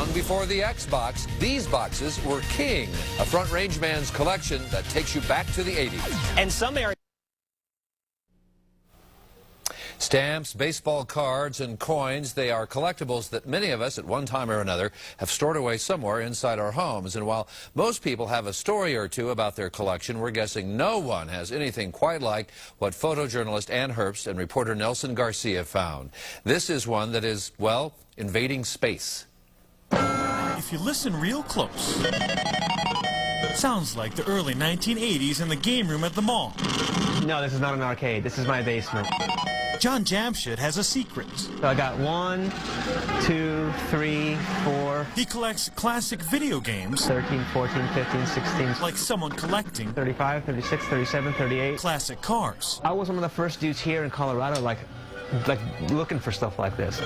Long before the Xbox, these boxes were king. A front range man's collection that takes you back to the 80s. And some areas. Stamps, baseball cards, and coins, they are collectibles that many of us at one time or another have stored away somewhere inside our homes. And while most people have a story or two about their collection, we're guessing no one has anything quite like what photojournalist Ann Herbst and reporter Nelson Garcia found. This is one that is, well, invading space. If you listen real close, sounds like the early 1980s in the game room at the mall. No, this is not an arcade. This is my basement. John Jamshid has a secret. So I got 1, 2, 3, 4. He collects classic video games. 13, 14, 15, 16. Like someone collecting 35, 36, 37, 38. classic cars. I was one of the first dudes here in Colorado, like looking for stuff like this.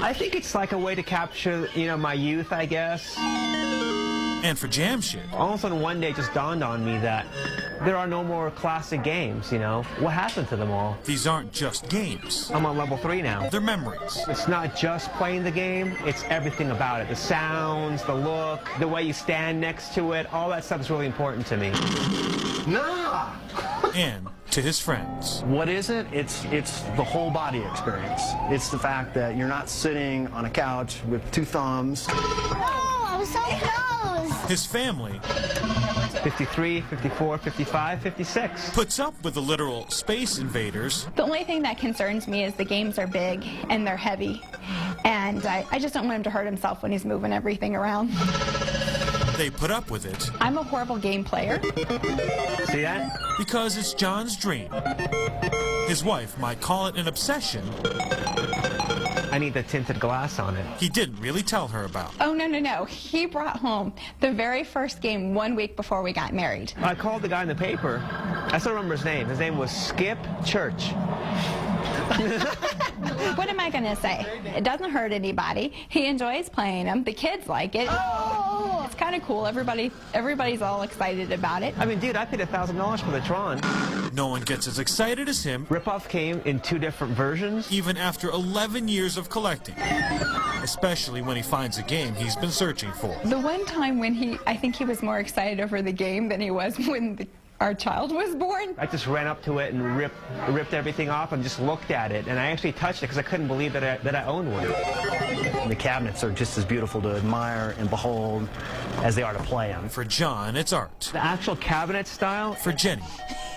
I think it's like a way to capture, my youth, I guess. And for Jamshid, All of a sudden one day it just dawned on me that there are no more classic games, What happened to them all? these aren't just games. I'm on level 3 now. They're memories. It's not just playing the game, it's everything about it. The sounds, the look, the way you stand next to it, all that stuff is really important to me. Nah! And to his friends. What is it? It's the whole body experience. It's the fact that you're not sitting on a couch with 2 thumbs. Oh, I'm so close! His family 53, 54, 55, 56. puts up with the literal space invaders. The only thing that concerns me is the games are big and they're heavy. And I just don't want him to hurt himself when he's moving everything around. They put up with it I'm a horrible game player. See that? because it's John's dream. His wife might call it an obsession I need the tinted glass on it. he didn't really tell her about. Oh, no. He brought home the very first game 1 week before we got married. I called the guy in the paper. I still remember his name. His name was Skip Church. What am I going to say? It doesn't hurt anybody. He enjoys playing them. The kids like it. Oh! It's kind of cool. Everybody's all excited about it. I mean, dude, I paid $1,000 for the Tron. No one gets as excited as him, Ripoff came in 2 different versions. even after 11 years of collecting. Especially when he finds a game he's been searching for. The one time when I think he was more excited over the game than he was when our child was born. I just ran up to it and ripped everything off and just looked at it. And I actually touched it because I couldn't believe that I owned one. The cabinets are just as beautiful to admire and behold as they are to play them. For John, it's art. The actual cabinet style. For Jenny,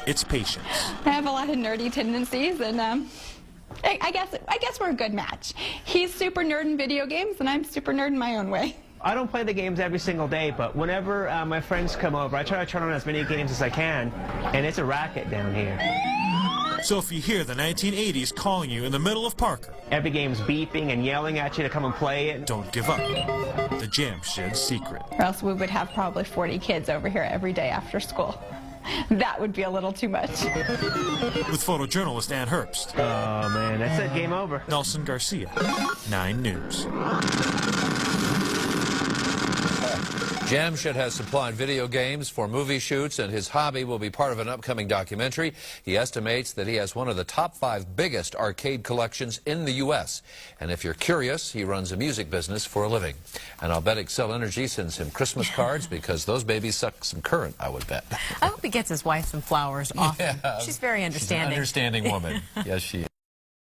it's patience. I have a lot of nerdy tendencies, and I guess we're a good match. He's super nerd in video games, and I'm super nerd in my own way. I don't play the games every single day, but whenever my friends come over, I try to turn on as many games as I can, and it's a racket down here. So if you hear the 1980s calling you in the middle of Parker, Every game's beeping and yelling at you to come and play it. don't give up. The Jamshid secret. Or else we would have probably 40 kids over here every day after school. That would be a little too much. With photojournalist Ann Herbst. Oh, man, that's it. Game over. Nelson Garcia, 9 News. Jamshid has supplied video games for movie shoots, and his hobby will be part of an upcoming documentary. He estimates that he has one of the top 5 biggest arcade collections in the U.S. And if you're curious, he runs a music business for a living. And I'll bet Excel Energy sends him Christmas cards because those babies suck some current, I would bet. I hope he gets his wife some flowers often. Yeah. She's very understanding. She's an understanding woman. Yes, she is.